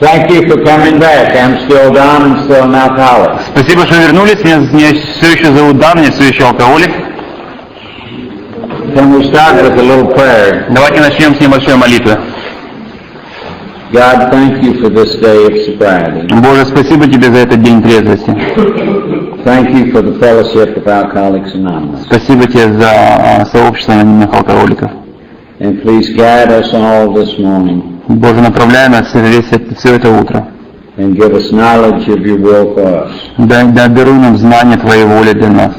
Thank you for coming back. I'm still Don and still an alcoholic. Спасибо, что вернулись. Меня все еще зовут Дан, я все еще алкоголик. Can we start with a little prayer? Давайте начнем с небольшой молитвы. God, thank you for this day of sobriety. Боже, спасибо тебе за этот день трезвости. Thank you for the fellowship of Alcoholics Anonymous. Спасибо тебе за сообщество анонимных алкоголиков. And please guide us all this morning. Боже, направляй нас все это утро. And give us knowledge of your will for us. Дай даруй нам знание Твоей воли для нас.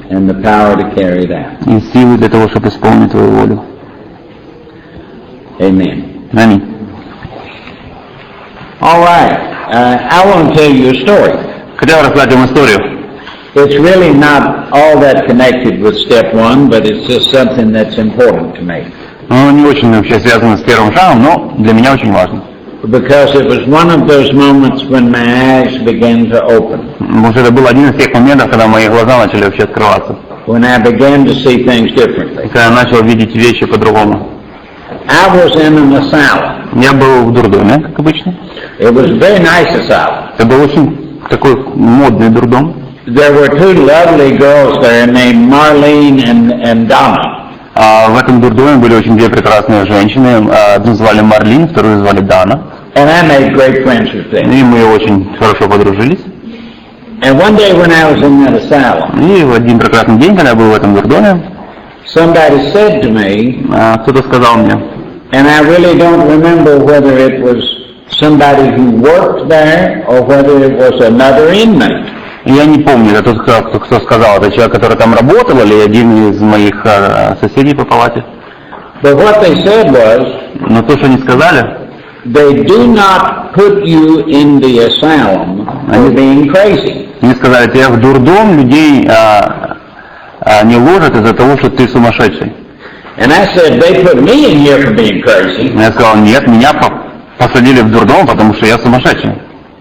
And the power to carry it out. И силы для того, чтобы исполнить Твою волю. Amen. Аминь. All right. I want to tell you a story. Хотел рассказать вам историю. It's really not all that connected with step one, but it's just something that's important to me. Ну, не очень вообще связано с первым шагом, но для меня очень важно. Because it was one of those moments when my eyes began to open. Потому что это был один из тех моментов, когда мои глаза начали вообще открываться. When I began to see things differently. Когда я начал видеть вещи по-другому. I was in an asylum. Я был в дурдоме, как обычно. It was a very nice asylum. Это был очень такой модный дурдом. There were two lovely girls there named Marlene and Donna. В этом дурдоме были очень две прекрасные женщины. Одну звали Марлин, вторую звали Дана. And I made great friends with them. И мы очень хорошо подружились. And one day when I was in that asylum, И в один прекрасный день, когда я был в этом дурдоме, somebody said to me, кто-то сказал мне, and I really don't remember whether it was somebody who worked there or whether it was another inmate. Я не помню, это тот, кто сказал, это человек, который там работал, или один из моих соседей по палате. But what they said was, Но то, что они сказали, they do not put you in the asylum for being crazy. они сказали, тебя в дурдом людей не ложат из-за того, что ты сумасшедший. And I said, they put me in here for being crazy. Я сказал, нет, меня посадили в дурдом, потому что я сумасшедший.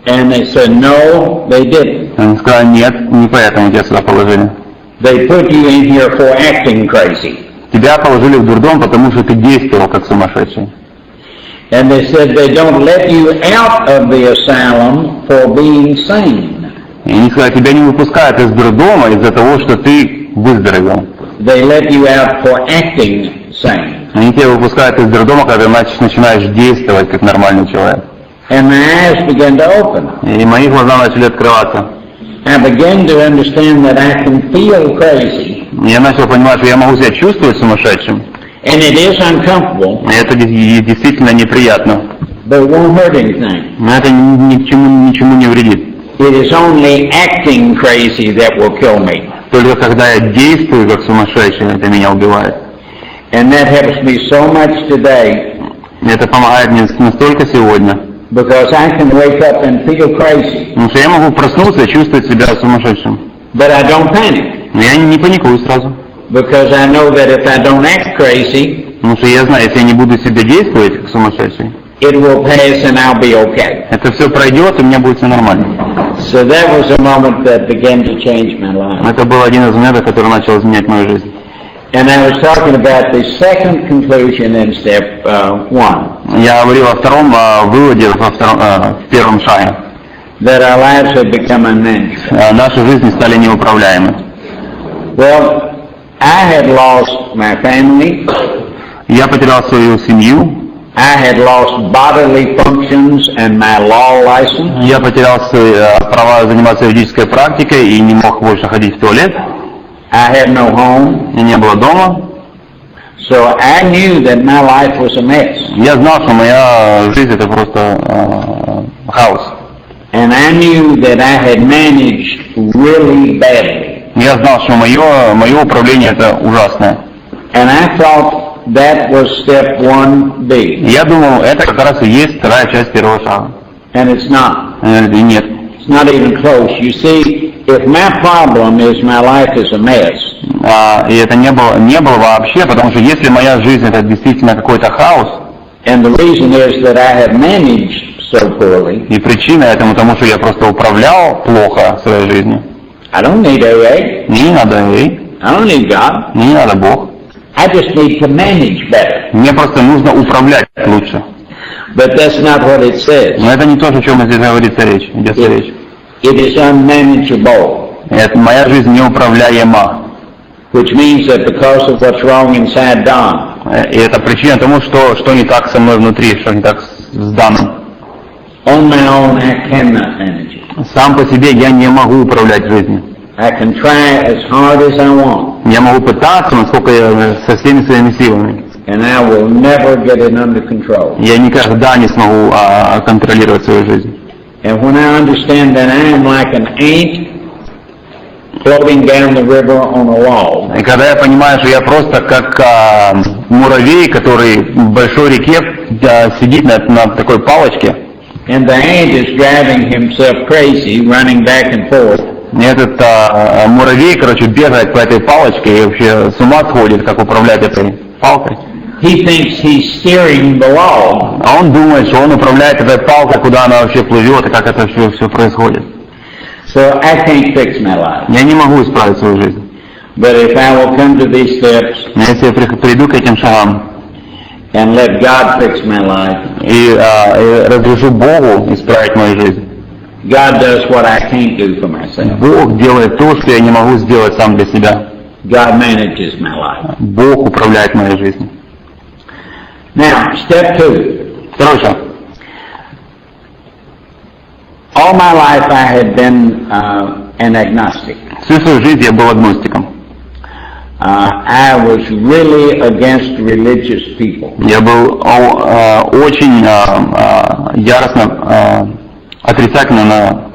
And they said, no, they didn't. Они сказали, нет, не поэтому тебя сюда положили. They put you in here for acting crazy. Тебя положили в дурдом, потому что ты действовал как сумасшедший. And they said they don't let you out of the asylum for being sane. И они сказали, тебя не выпускают из дурдома из-за того, что ты выздоровел. They let you out for acting sane. Они тебя выпускают из дурдома, когда ты начинаешь действовать как нормальный человек. And my eyes began to open. И мои глаза начали открываться. I began to understand that I can feel crazy. Я начал понимать, что я могу себя чувствовать сумасшедшим. And it is uncomfortable. И это действительно неприятно. But it won't hurt anything. Но это ничему не вредит. It is only acting crazy that will kill me. Только когда я действую как сумасшедший, это меня убивает. And that helps me so much today. Это помогает мне настолько сегодня. Because I can wake up and feel crazy. Потому что я могу проснуться и чувствовать себя сумасшедшим. But I don't panic. Но я не паникую сразу. Because I know that if I don't act crazy, потому что я знаю, если я не буду себя действовать как сумасшедший, it will pass and I'll be okay. это все пройдет, и у меня будет все нормально. So that was a moment that began to change my life. Это был один из моментов, который начал изменять мою жизнь. And I was talking about the second conclusion in step one. Я говорил о втором выводе, в первом шаге. That our lives have become unmanageable. Наши жизни стали неуправляемы. Well, I had lost my family. Я потерял свою семью. I had lost bodily functions and my law license. Я потерял права заниматься юридической практикой и не мог больше ходить в туалет. I had no home. И не было дома. So I knew that my life was a mess. Я знал, что моя жизнь это просто хаос. And I knew that I had managed really badly. Я знал, что мое управление это ужасное. And I thought that was step 1B. Я думал, это как раз и есть вторая часть первого шага. And it's not. И нет. It's not even close. You see, if my problem is my life is a mess. И это не было вообще, потому что если моя жизнь это действительно какой-то хаос. And the reason is that I have managed so poorly. И причина этому тому, что я просто управлял плохо своей жизнью. I don't need AA. Мне не надо AA. I don't need God. Мне не надо Бог. I just need to manage better. Мне просто нужно управлять лучше. But that's not what it says. Но это не то, о чем здесь говорится речь, идется речь. It is unmanageable. Это моя жизнь неуправляема. Which means that because of what's wrong inside Don, И это причина тому, что не так со мной внутри, что не так с Даном. on my own I cannot manage it. Сам по себе я не могу управлять жизнью. I can try as hard as I want, Я могу пытаться, насколько я со всеми своими силами. and I will never get it under control. Я никогда не смогу контролировать свою жизнь. And when I understand that I am like an ant floating down the river on a log, И когда я понимаю, что я просто как муравей, который в большой реке сидит на такой палочке, and the ant is driving himself crazy, running back and forth, и этот муравей, бегает по этой палочке и вообще с ума сходит, как управлять этой палкой. he thinks he's steering the log, А он думает, что он управляет этой палкой, куда она вообще плывет и как это все происходит. so I can't fix my life. Я не могу исправить свою жизнь. But if I will come to these steps Но если я приду к этим шагам and let God fix my life, и разрешу Богу исправить мою жизнь, God does what I can't do for myself. Бог делает то, что я не могу сделать сам для себя. God manages my life. Бог управляет моей жизнью. Now, step 2. Второй шаг. All my life I had been an agnostic. Всю свою жизнь я был агностиком. I was really against religious people. Я был очень яростно отрицательно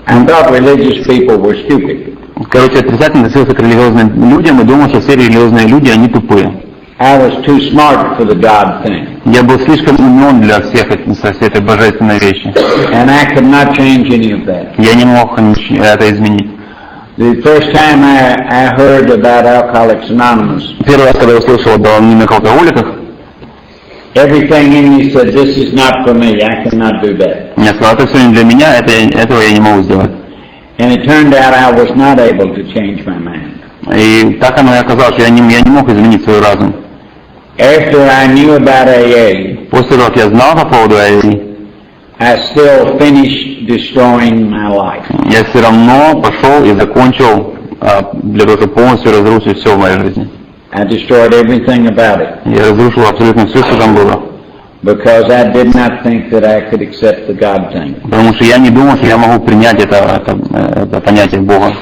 I thought religious people were stupid. отрицательно относился к религиозным людям и думал, что все религиозные люди, они тупые. I was too smart for the God thing. Я был слишком умен для всей этой божественной вещи. And I could not change any of that. Я не мог это изменить. The first time I heard about Alcoholics Anonymous, Первый раз, когда я услышал об анонимных алкоголиках, everything in me said, this is not for me, I cannot do that. я сказал, это все не для меня, этого я не могу сделать. And it turned out I was not able to change my mind. И так оно и оказалось, что я не мог изменить свой разум. After I knew about AA, После того, как я знал по поводу AA, I still finished destroying my life. я все равно пошел и закончил для того, чтобы полностью разрушить все в моей жизни. I destroyed everything about it Я разрушил абсолютно все, что там было. because I did not think that I could accept the God thing. Потому что я не думал, что я могу принять это понятие Бога.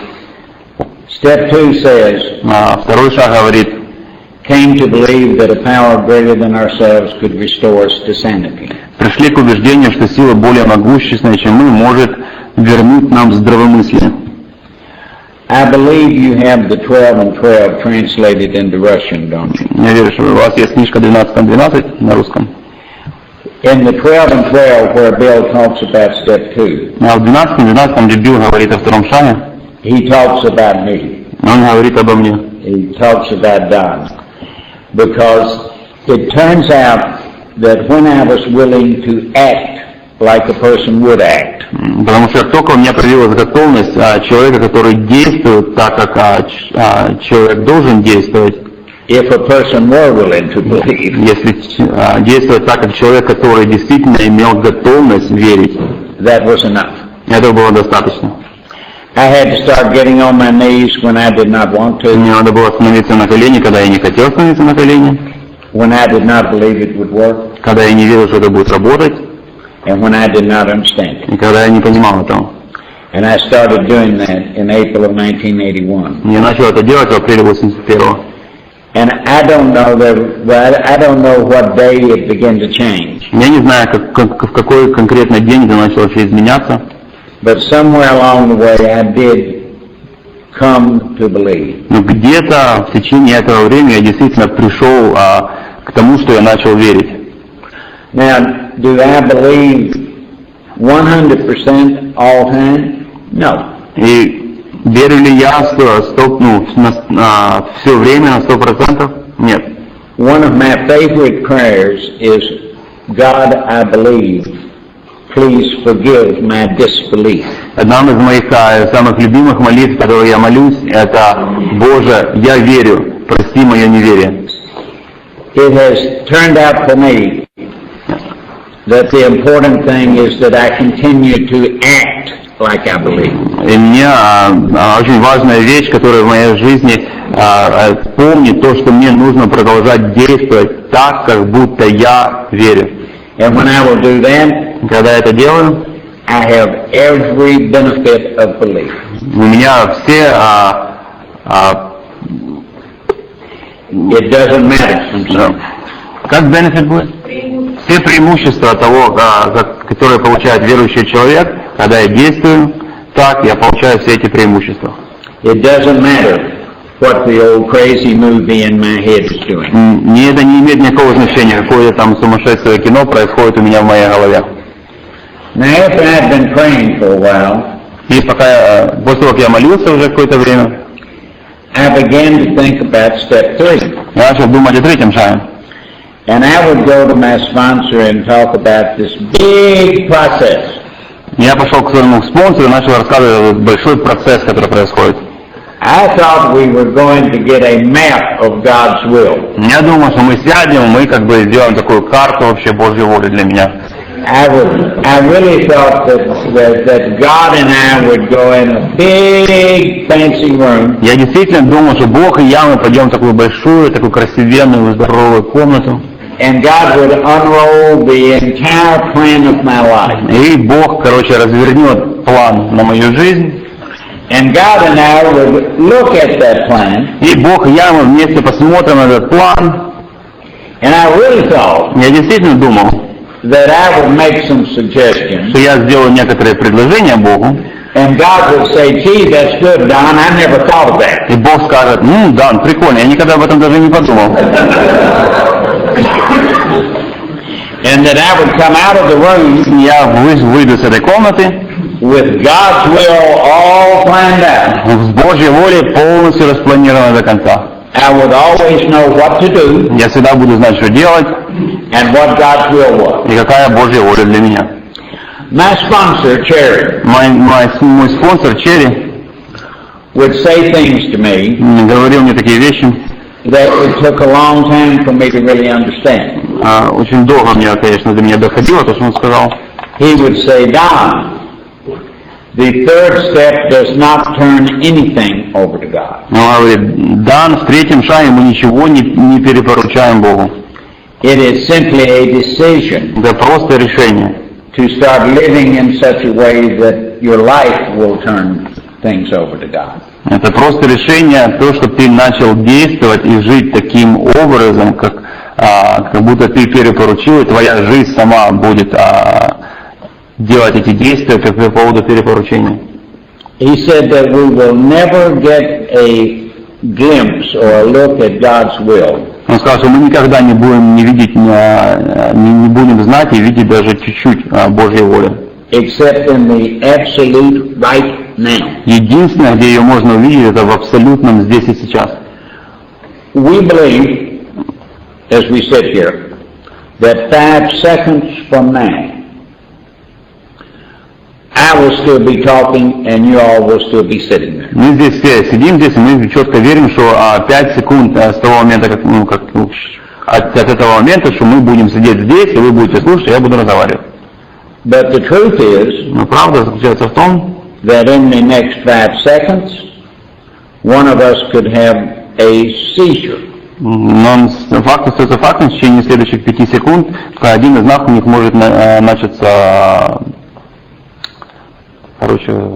Step 2 says, Второй шаг говорит, came to believe that a power greater than ourselves could restore us to sanity. пришли к убеждению, что сила более могущественная, чем мы, может вернуть нам здравомыслие. I believe you have the 12 and 12 translated into Russian, don't you? Я верю, что у вас есть книжка 12 на русском. In the 12 and 12 where Bill talks about step 2, А в 12, где Билл говорит о втором шаге, he talks about me. он говорит обо мне. He talks about Don. Because it turns out that when I was willing to act like a person would act, Потому что как только у меня появилась готовность человека, который действует так, как человек должен действовать, if a person were willing to believe, если действовать так, как человек, который действительно имел готовность верить, that was enough. этого было достаточно. I had to start getting on my knees when I did not want to, Мне надо было становиться на колени, когда я не хотел становиться на колени, when I did not believe it would work, когда я не верил, что это будет работать, and when I did not understand it. и когда я не понимал этого. And I started doing that in April of 1981. Я начал это делать в апреле 81-го. And I don't know what day it began to change. Я не знаю, в какой конкретно день это начало вообще изменяться, But somewhere along the way I did come to believe. но где-то в течение этого времени я действительно пришел к тому, что я начал верить. Now, do I believe 100% all time? No. И верю ли я все время на 100%? Нет. One of my favorite prayers is, God, I believe, please forgive my disbelief. Одна из моих самых любимых молитв, которые я молюсь, это «Боже, я верю, прости мое неверие. It has turned out for me that the important thing is that I continue to act like I believe. И мне очень важная вещь, которая в моей жизни помнит то, что мне нужно продолжать действовать так, как будто я верю. And when I will do that, Когда я это делаю, I have every benefit of belief. у меня все It doesn't matter. как benefit будет? Все преимущества того, которые получает верующий человек, когда я действую так, я получаю все эти преимущества. It doesn't matter what the old crazy movie in my head is doing. Мне это не имеет никакого значения, какое там сумасшедшее кино происходит у меня в моей голове. Now, after I've been praying for a while, И после того, как я молился уже какое-то время, I began to think about step 3. я начал думать о третьем шаге. And I would go to my sponsor and talk about this big process. Я пошел к своему спонсору и начал рассказывать о большой процесс, который происходит. I thought we were going to get a map of God's will. Я думал, что мы сядем, мы как бы сделаем такую карту вообще Божьей воли для меня. I really thought that God and I would go in a big fancy room. Я действительно думал, что Бог и я, мы пойдем в такую большую, такую красивенную, здоровую комнату. And God would unroll the entire plan of my life. И Бог, развернет план на мою жизнь. And God and I would look at that plan. И Бог и я, мы вместе посмотрим на этот план. And I really thought Я действительно думал, that I would make some suggestions. что я сделаю некоторые предложения Богу. And God would say, gee, that's good, Don, I never thought of that. И Бог скажет, Дан, прикольно, я никогда об этом даже не подумал. And that I would come out of the room Я выйду с этой комнаты with God's will all planned out. с Божьей волей полностью распланировано до конца. I would always know what to do Я всегда буду знать, что делать and what God's will was. и какая Божья воля для меня. My sponsor, Cherry, Мой спонсор Черри would say things to me говорил мне такие вещи. that it took a long time for me to really understand. Очень долго мне, конечно, до меня доходило то, что он сказал. He would say, Don, the third step does not turn anything over to God. Он говорит, Дан, в третьем шаге мы ничего не перепоручаем Богу. It is simply a decision Это просто решение. to start living in such a way that your life will turn things over to God. Это просто решение, то, что ты начал действовать и жить таким образом, как будто ты перепоручил, и твоя жизнь сама будет делать эти действия как по поводу перепоручения. He said that we will never get a glimpse or a look at God's will Он сказал, что мы никогда не будем не будем знать и видеть даже чуть-чуть Божьей воли. except in the absolute right now. Единственное, где ее можно увидеть, это в абсолютном здесь и сейчас. We believe, as we sit here, that 5 seconds from now, I will still be talking and you all will still be sitting there. Мы здесь все сидим здесь, и мы четко верим, что 5 секунд с того момента, от этого момента, что мы будем сидеть здесь, и вы будете слушать, и я буду разговаривать. But the truth is Но правда заключается в том, that in the next 5 seconds, one of us could have a seizure. но факт остается фактом, в течение следующих 5 секунд один из нас у них может начаться,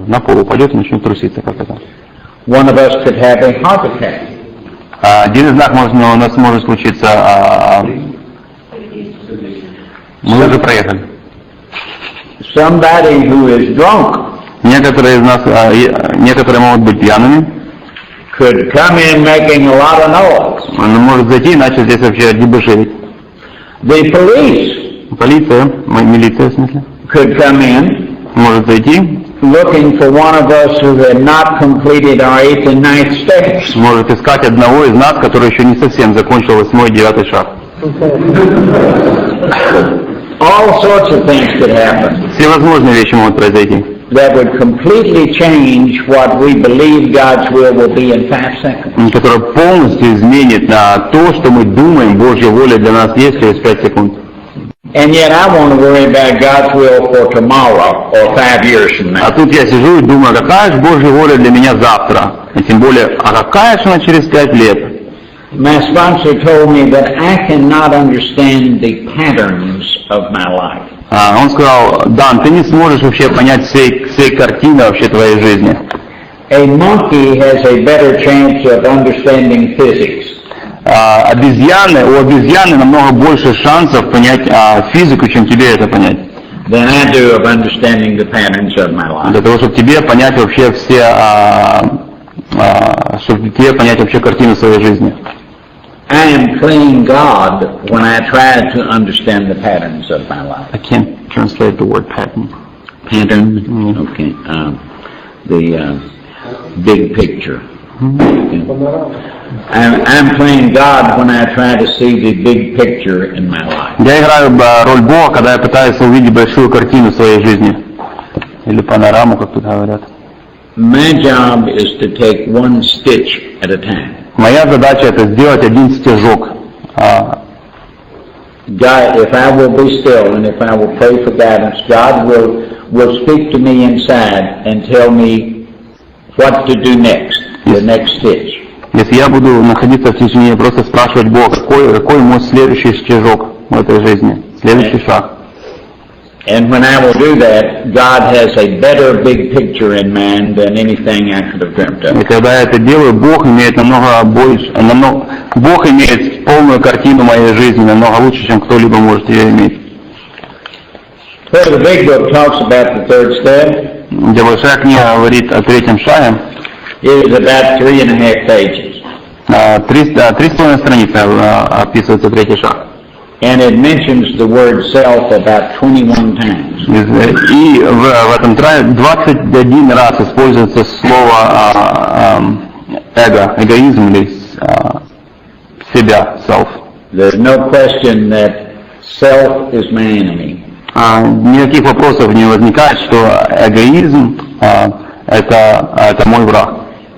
на пол упадет и начнет труситься, как это. One of us could have a heart attack. Один из нас у нас может случиться, мы уже проехали. Somebody who is drunk Некоторые из нас, некоторые могут быть пьяными. could come in making a lot of noise. Он может зайти и начать здесь вообще дебоширить. The police Полиция, милиция в смысле, could come in может зайти, looking for one of us who had not completed our 8th and 9th steps. может искать одного из нас, который еще не совсем закончил 8-й и 9-й шаг. All sorts of things could happen. Все возможные вещи могут произойти. that would completely change what we believe God's will be in 5 seconds. Которая полностью изменит то, что мы думаем, Божья воля для нас есть через 5 секунд. And yet I want to worry about God's will for tomorrow or 5 years from now. А тут я сижу и думаю, какая же Божья воля для меня завтра? И тем более, а какая же она через 5 лет? My sponsor told me that I cannot understand the patterns of my life. Он сказал: Дан, ты не сможешь вообще понять всей картины вообще твоей жизни. A monkey has a better chance of understanding physics. У обезьяны намного больше шансов понять физику, чем тебе это понять. Than I do of understanding the patterns of my life. Для того, чтобы тебе понять вообще картину своей жизни. I am playing God when I try to understand the patterns of my life. I can't translate the word pattern. Pattern? Okay. The big picture. I'm playing God when I try to see the big picture in my life. Я играю роль Бога, когда я пытаюсь увидеть большую картину своей жизни. Или панораму, как тут говорят. My job is to take one stitch at a time. Моя задача это сделать один стежок. God, if I will be still and if I will pray for guidance, God will speak to me inside and tell me what to do next, the next stitch. Если я буду находиться в тишине и просто спрашивать Бога, какой мой следующий стежок в этой жизни, следующий шаг. And when I will do that, God has a better big picture in mind than anything I could have dreamt of. И когда я это делаю, Бог имеет Бог имеет полную картину моей жизни, намного лучше, чем кто-либо может ее иметь. So the big book talks about the third step. Где большая книга говорит о третьем шаге. It is about 3.5 pages. 3,5 страницы описывается третий шаг. And it mentions the word self about 21 times. И в этом 21 раз используется слово эгоизм или себя, self. There's no question that self is my enemy. Никаких вопросов не возникает, что эгоизм это мой враг.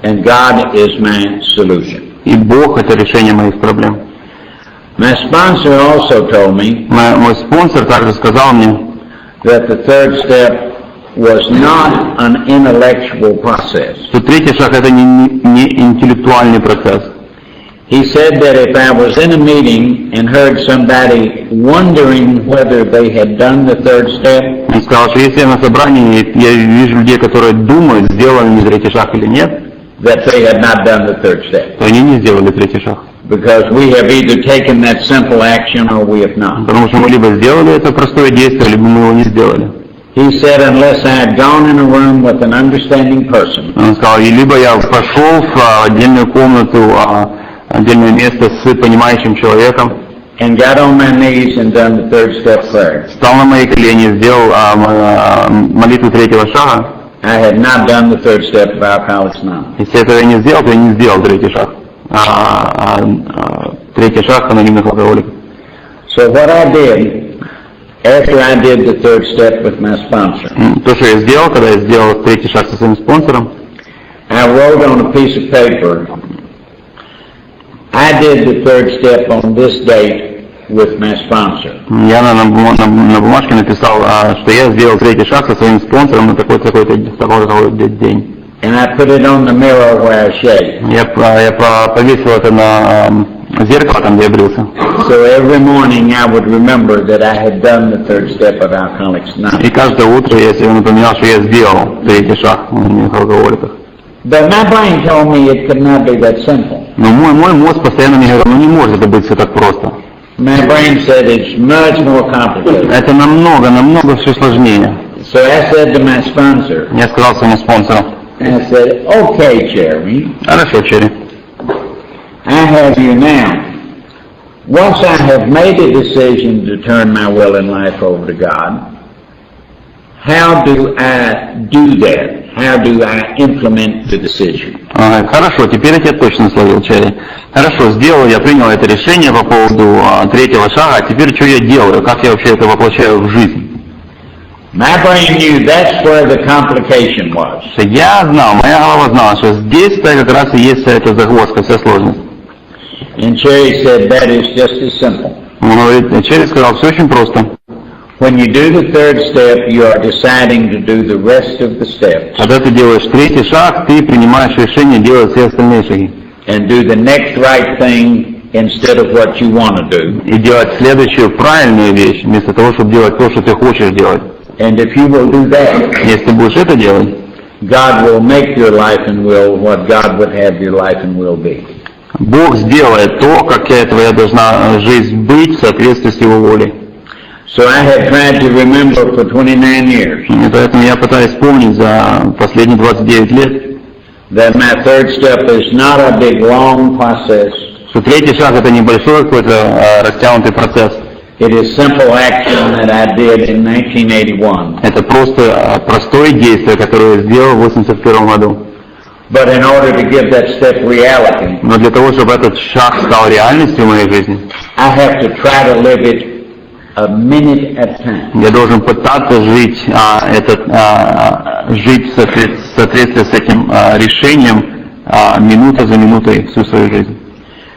And God is my solution. И Бог это решение моих проблем. My sponsor also told me Мой спонсор также сказал мне, that the third step was not an intellectual process. что третий шаг это не интеллектуальный процесс. He said that if I was in a meeting and heard somebody wondering whether they had done the third step, Он сказал, что если я на собрании, я вижу людей, которые думают, сделали они третий шаг или нет, that they had not done the third step. то они не сделали третий шаг. Because we have either taken that simple action or we have not. Потому что мы либо сделали это простое действие, либо мы его не сделали. He said unless I had gone in a room with an understanding person, Он сказал, и либо я пошел в отдельную комнату, отдельное место с понимающим человеком, and got on my knees and done the third step prayer, встал на мои колени, сделал молитву третьего шага. I had not done the third step of Alcoholics Anonymous. Если этого я не сделал, то я не сделал третий шаг. Третий шаг анонимных алкоголиков. So what I did, after I did the third step with my sponsor, То, что я сделал, когда я сделал третий шаг со своим спонсором, I wrote on a piece of paper, I did the third step on this date with my sponsor. я на бумажке написал, что я сделал третий шаг со своим спонсором на такой-то день. And I put it on the mirror where I shaved. Я повесил это на зеркало, там, где я брился. So every morning I would remember that I had done the third step of Alcoholics Anonymous. И каждое утро я себе напоминал, что я сделал третий шаг анонимных алкоголиков. But my brain told me it could not be that simple. Но мой мозг постоянно мне говорил, не может это быть все так просто. My brain said it's much more complicated. Это намного все сложнее. So I said to my sponsor, Я сказал своему спонсору, I said, okay, Jeremy, хорошо, Черри, I have you now. Once I have made a decision to turn my will and life over to God, how do I do that? How do I implement the decision? Хорошо, теперь я тебя точно словил, Черри. Хорошо, я принял это решение по поводу третьего шага, а теперь что я делаю? Как я вообще это воплощаю в жизнь? My brain knew that's where the complication was. Я знал, моя голова знала, что здесь-то как раз и есть вся эта загвоздка, вся сложность. And Cherry said that is just as simple. Он говорит, Черри сказал, все очень просто. When you do the third step, you are deciding to do the rest of the steps. Когда ты делаешь третий шаг, ты принимаешь решение делать все остальные шаги. And do the next right thing instead of what you want to do. И делать следующую правильную вещь, вместо того, чтобы делать то, что ты хочешь делать. And if you will do that, Если будешь это делать, God will make your life and will what God would have your life and will be. Бог сделает то, какая твоя должна жизнь быть в соответствии с Его волей. So I have tried to remember for 29 years И поэтому я пытаюсь вспомнить за последние 29 лет, that my third step is not a big long process. что третий шаг это небольшой какой-то растянутый процесс. It is simple action that I did in 1981. Это просто простое действие, которое я сделал в 1981 году. But in order to give that step reality, Но для того, чтобы этот шаг стал реальностью в моей жизни, I have to try to live it a minute at a time. я должен пытаться жить, жить в соответствии с этим решением минута за минутой всю свою жизнь.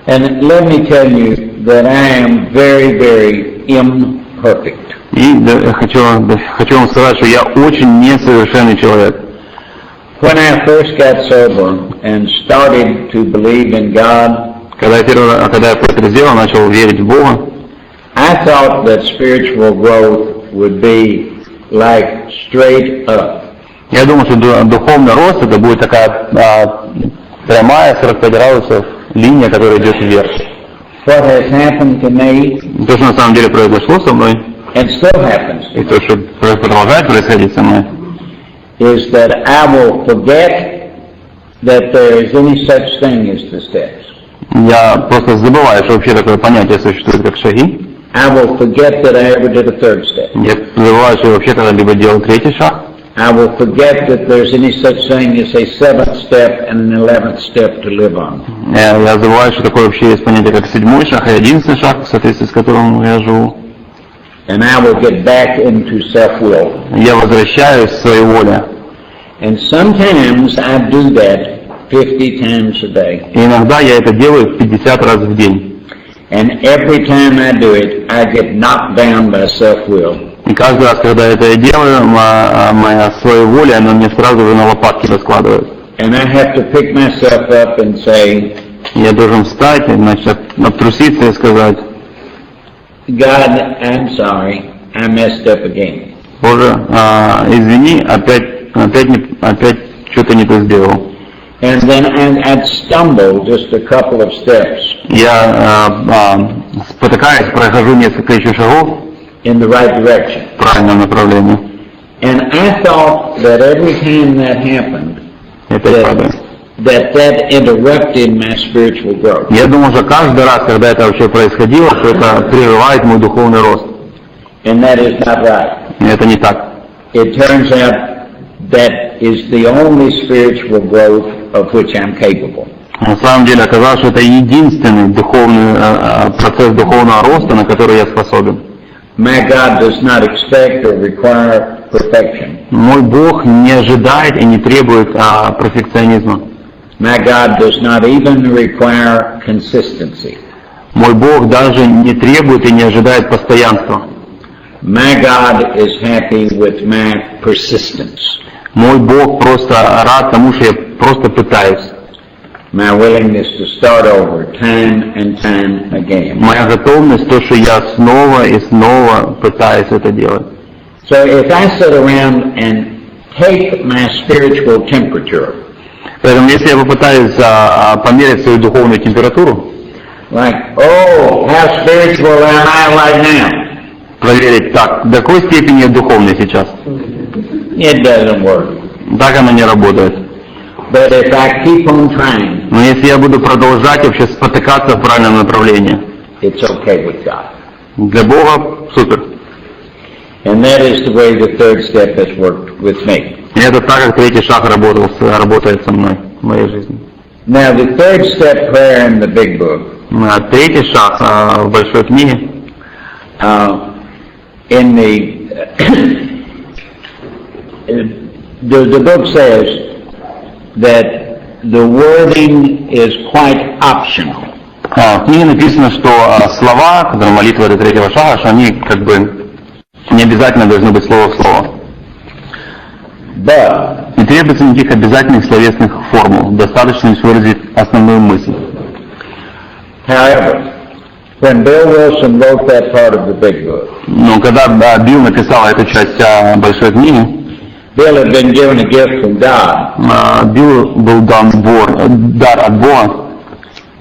And let me tell you that I am very, very imperfect. И хочу вам сказать, что я очень несовершенный человек. When I first got sober and started to believe in God, Когда я протрезвел, начал верить в Бога, I thought that spiritual growth would be like straight up. я думал, что духовный рост это будет такая прямая 45 градусов линия, которая идет вверх. What has happened to me, То, что на самом деле произошло со мной, and still happens to и me, то, что продолжает происходить со мной, is that I will forget that there is any such thing as the steps. я просто забываю, что вообще такое понятие существует, как шаги. I will forget that I ever did a third step. Я забываю, что я вообще когда-либо делал третий шаг. I will forget that there's any such thing as a seventh step and an 11th step to live on. Я забываю, что такое вообще есть понятие, как седьмой шаг и 11 шаг, в соответствии с которым я живу. And I will get back into self-will. Я возвращаюсь в свою волю. And sometimes I do that 50 times a day. И иногда я это делаю 50 раз в день. And every time I do it, I get knocked down by self-will. И каждый раз, когда это я делаю, моя своеволие, она мне сразу же на лопатки раскладывает. And I have to pick myself up and say, Я должен встать, значит, обтруситься и сказать: God, I'm sorry, I messed up again. Боже, извини, опять что-то не то сделал. And then I'd stumble just a couple of steps Я, спотыкаясь, прохожу несколько еще шагов in the right direction. в правильном направлении. And I thought that every time that happened, Это правда. that interrupted my spiritual growth. Я думал, что каждый раз, когда это вообще происходило, что это прерывает мой духовный рост. And that is not right. И это не так. It turns out that is the only spiritual growth of which I'm capable. На самом деле оказалось, что это единственный духовный процесс духовного роста, на который я способен. My God does not expect or require perfection. Мой Бог не ожидает и не требует перфекционизма. My God does not even require consistency. Мой Бог даже не требует и не ожидает постоянства. My God is happy with my persistence. Мой Бог просто рад тому, что я просто пытаюсь. My willingness to start over time and time again. Моя готовность, то, что я снова и снова пытаюсь это делать. So if I sit around and take my spiritual temperature, Поэтому если я попытаюсь померить свою духовную температуру, like, oh, how spiritual am I right now? проверить, так, до какой степени я духовный сейчас, It doesn't work. так оно не работает. But if I keep on trying, Но если я буду продолжать вообще спотыкаться в правильном направлении, it's okay with God. для Бога супер. And that is the way the third step has worked with me. И это так, как третий шаг работает со мной в моей жизни. Now the third step prayer in the big book, Третий шаг в большой книге, in the the book says that the wording is quite optional. В книге написано, что слова, которые молитва до третьего шага, что они как бы не обязательно должны быть слово в слово. But Не требуется никаких обязательных словесных формул, достаточно лишь выразить основную мысль. however, when Bill Wilson wrote that part of the big book, Но когда Билл написал эту часть большой книги, Bill had been given a gift from God Биллу был дан дар от Бога,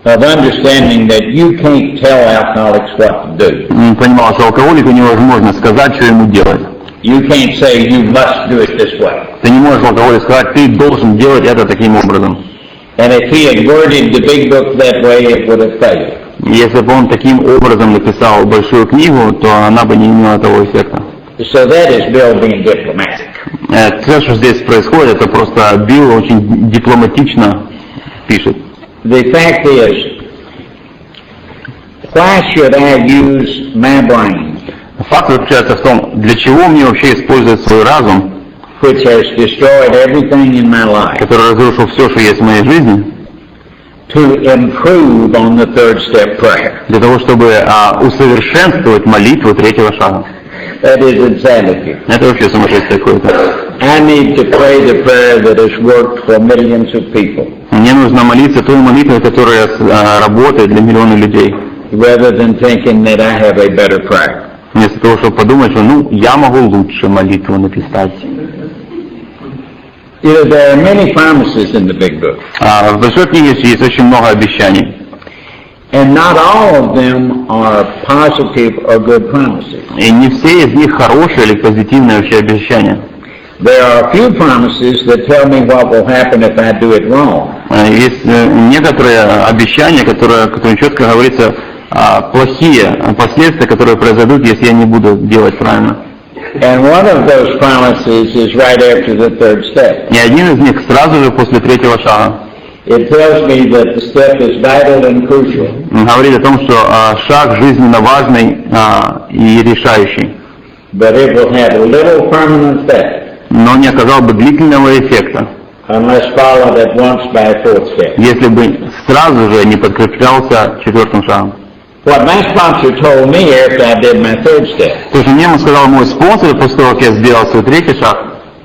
of understanding that you can't tell alcoholics what to do. он понимал, что алкоголику невозможно сказать, что ему делать. You can't say you must do it this way. Ты не можешь алкоголику сказать, ты должен делать это таким образом. And if he had worded the big book that way, it would have failed. Если бы он таким образом написал большую книгу, то она бы не имела того эффекта. So that is Bill being diplomatic. Все, что здесь происходит, это просто Билл очень дипломатично пишет. The fact is, why should I use my brain, Факт заключается в том, для чего мне вообще использовать свой разум, which has destroyed everything in my life, который разрушил все, что есть в моей жизни, to improve on the third step prayer. для того, чтобы усовершенствовать молитву третьего шага. That is insanity. Это вообще сумасшествие какое-то. I need to pray the prayer that has worked for millions of people, Мне нужно молиться той молитвой, которая работает для миллионов людей, rather than thinking that I have a better prayer. вместо того, чтобы подумать, что я могу лучше молитву написать. There are many promises in the big book, В большой книге есть очень много обещаний. and not all of them are positive or good promises. И не все из них хорошие или позитивные вообще обещания. There are a few promises that tell me what will happen if I do it wrong. Есть некоторые обещания, которые четко говорится, плохие последствия, которые произойдут, если я не буду делать правильно. And one of those promises is right after the third step. И один из них сразу же после третьего шага It tells me that the step is vital and crucial, говорит о том, что шаг жизненно важный и решающий, but it will have little permanent effect но не оказал бы длительного эффекта, unless followed at once by a fourth step. если бы сразу же не подкреплялся четвертым шагом. What my sponsor told me after I did my third step То, что мне сказал мой спонсор после того, как я сделал свой третий шаг,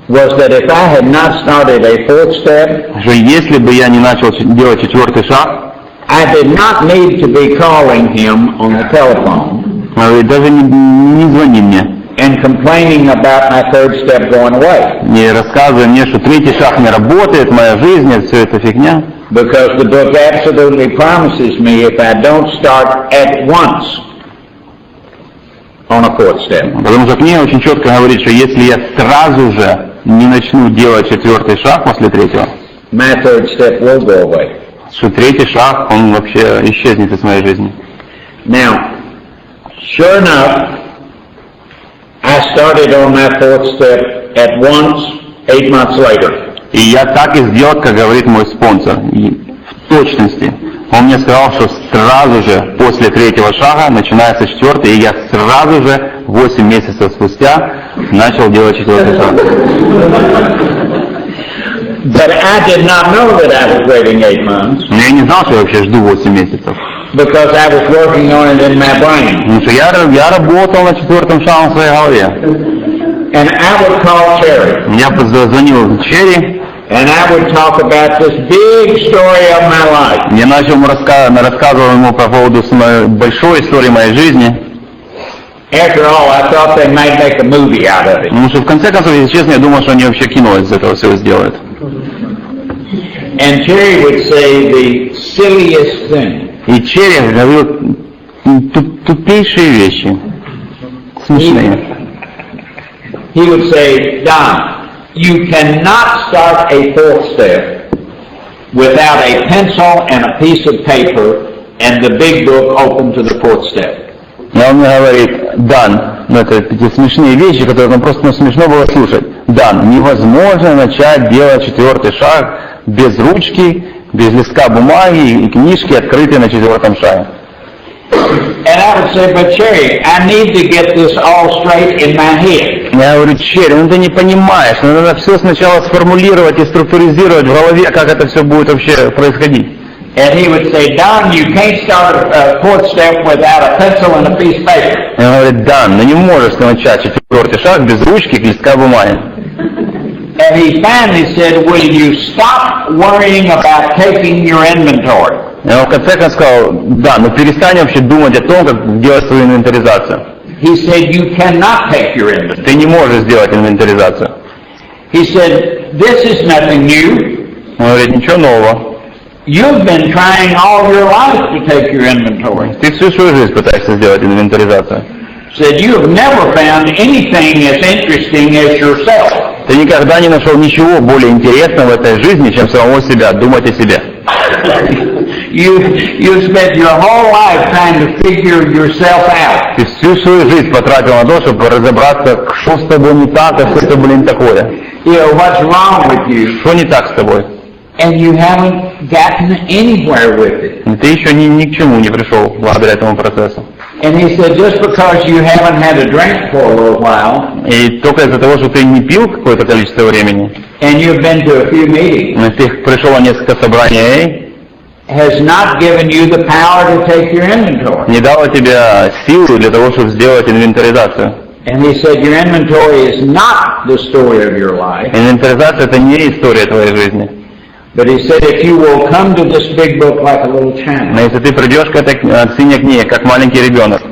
was that if I had not started a fourth step, что если бы я не начал делать четвертый шаг, I did not need to be calling him on the telephone даже не звони мне, and complaining about my third step going away, не рассказывай мне, что третий шаг не работает, моя жизнь, все это фигня. because the book absolutely promises me if I don't start at once on a fourth step, Потому что книга очень четко говорит, что если я сразу же не начну делать четвертый шаг после третьего, my third step will go away. что третий шаг, он вообще исчезнет из моей жизни. Now, sure enough, I started on my fourth step at once 8 months later. И я так и сделал, как говорит мой спонсор. И в точности. Он мне сказал, что сразу же после третьего шага начинается четвертый, и я сразу же 8 месяцев спустя начал делать четвертый шаг. But I did not know that I was waiting 8 months, Но я не знал, что я вообще жду 8 месяцев. because I was working on it in my brain. Потому что я работал над четвертым шагом в своей голове. And I would call Terry, Я позвонил Черри, and I would talk about this big story of my life. я начал рассказывал ему по поводу большой истории моей жизни. After all, I thought they might make a movie out of it. Потому что в конце концов, если честно, я думал, что они вообще кино из этого всего сделают. And Terry would say the silliest thing. И Черри говорил тупейшие вещи, смешные. He would say, Don, you cannot start a fourth step without a pencil and a piece of paper and the big book open to the fourth step. И он мне говорит, Дан, это эти смешные вещи, которые нам просто смешно было слушать. Дан, невозможно начать делать четвертый шаг без ручки, без листка бумаги и книжки, открытые на четвертом шаге. And I would say, but Cherry, I need to get this all straight in my head. Я говорю, Черри, ну ты не понимаешь, надо все сначала сформулировать и структуризировать в голове, как это все будет вообще происходить. And he would say, Don, you can't start a fourth step without a pencil and a piece of paper. И он говорит, Дан, ну не можешь начать четвертый шаг без ручки и листка бумаги. And he finally said, will you stop worrying about taking your inventory? И он в конце концов сказал, да, ну перестань вообще думать о том, как делать свою инвентаризацию. He said, you cannot take your inventory. Ты не можешь сделать инвентаризацию. He said, this is nothing new. Он говорит, ничего нового. You've been trying all your life to take your inventory. Ты всю свою жизнь пытаешься сделать инвентаризацию. Said, you have never found anything as interesting as yourself. Ты никогда не нашел ничего более интересного в этой жизни, чем самого себя, думать о себе. You spent your whole life trying to figure yourself out. Ты всю свою жизнь потратил на то, чтобы разобраться, что с тобой не так, а что это, такое. You know, what's wrong with you? Что не так с тобой? And you haven't gotten anywhere with it. И ты еще ни к чему не пришел благодаря этому процессу. And he said, just because you haven't had a drink for a little while, И только из-за того, что ты не пил какое-то количество времени, and you've been to a few meetings, ты пришел на несколько собраний, has not given you the power to take your inventory. не дало тебе силы для того, чтобы сделать инвентаризацию. And he said, your inventory is not the story of your life. Инвентаризация — это не история твоей жизни. But he said, if you will come to this big book like a little child, Но если ты придешь к этой синей книге, как маленький ребенок,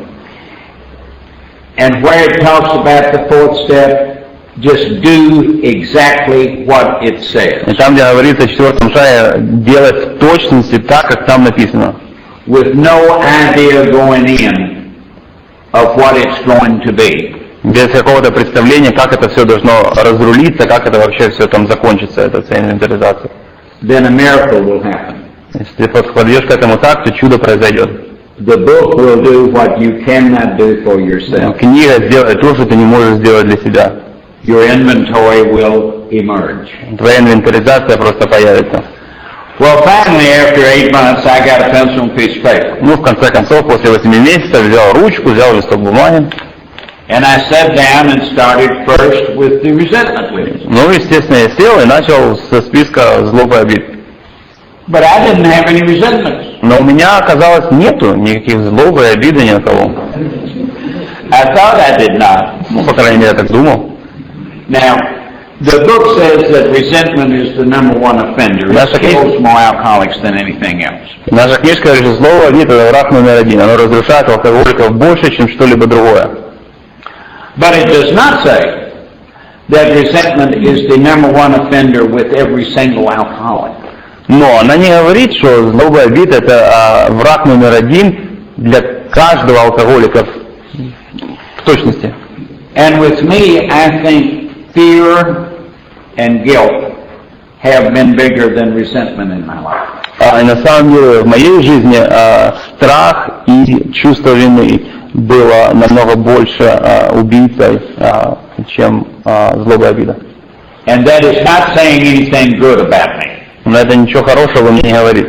and where it talks about the fourth step, just do exactly what it says. и там, где говорится о четвертом шаге, делать в точности так, как там написано. With no idea going in of what it's going to be. Без какого-то представления, как это все должно разрулиться, как это вообще все там закончится, эта вся инвентаризация. Then a miracle will happen. Если ты подойдешь к этому так, то чудо произойдет. The book will do what you cannot do for yourself. Книга сделает то, что ты не можешь сделать для себя. Your inventory will emerge. Твоя инвентаризация просто появится. Well, finally, after 8 months, I got a pencil and piece of paper. Ну, в конце концов, после 8 месяцев взял ручку, взял листок бумаги. And I sat down and started first with the resentment list. Ну, естественно, я сел и начал со списка злоб и обид. But I didn't have any resentments. Но у меня, оказалось, нету никаких злоб и обиды ни на кого. I thought I did not. Ну, по крайней мере, я так думал. Now, the book says that resentment is the number one offender. It kills more alcoholics than anything else. Наша книжка говорит, что зло и обида — это враг номер один. Оно разрушает алкоголиков больше, чем что-либо другое. But it does not say that resentment is the number one offender with every single alcoholic. Но она не говорит, что злоба и обида — это враг номер один для каждого алкоголика в точности. And with me, I think fear and guilt have been bigger than resentment in my life. И на самом деле в моей жизни страх и чувство вины было намного больше убийцей, чем злоба и обида. And that is not saying anything good about me. Но это ничего хорошего мне не говорит.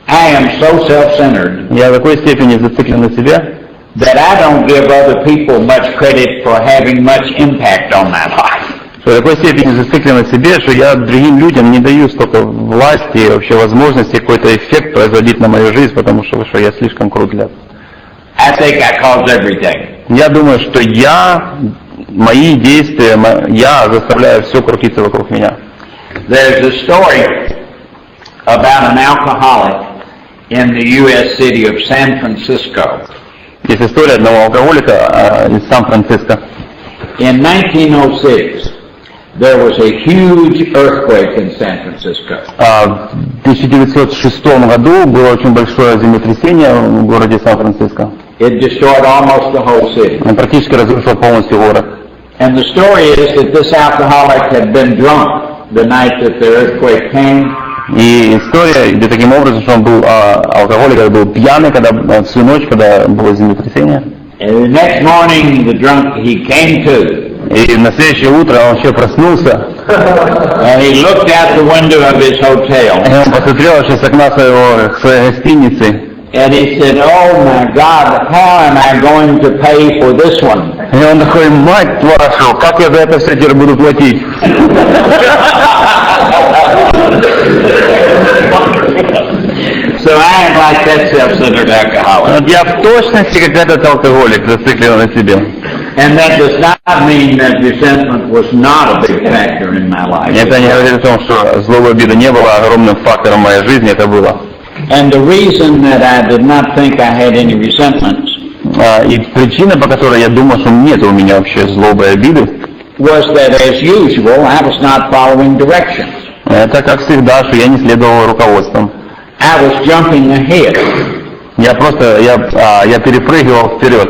I am so self-centered Я в такой степени зациклен на себе, that I don't give other people much credit for having much impact on my life. что в такой степени зациклен на себе, что я другим людям не даю столько власти и вообще возможности какой-то эффект производить на мою жизнь, потому что я слишком крут для этого. I think I cause everything. Я думаю, что мои действия, я заставляю все крутиться вокруг меня. There's a story about an alcoholic in the U.S. city of San Francisco. Есть история одного алкоголика из Сан-Франциско. In 1906, there was a huge earthquake in San Francisco. В 1906 году было очень большое землетрясение в городе Сан-Франциско. It destroyed almost the whole city. Он практически разрушил полностью город. And the story is that this alcoholic had been drunk the night that the earthquake came. И история идет таким образом, что он был алкоголик, был пьяный, всю ночь, когда было землетрясение. And the next morning, the drunk, he came to. И на следующее утро он еще проснулся. And he looked out the window of his hotel. И он посмотрел через окна своей гостиницы. And he said, "Oh my God, how am I going to pay for this one?" И он такой, мать вашу, как я за это все теперь буду платить? So I am like that self-centered alcoholic. Вот я в точности как этот алкоголик, зациклен на себе. And that does not mean that resentment was not a big factor in my life. Это не говорит о том, что злоба, обида не было огромным фактором в моей жизни, это было. And the reason that I did not think I had any resentments И причина, по которой я думал, что нет у меня вообще злобы и обиды, was that, as usual, I was not following directions. это как всегда, что я не следовал руководством. I was jumping ahead. Я перепрыгивал вперед.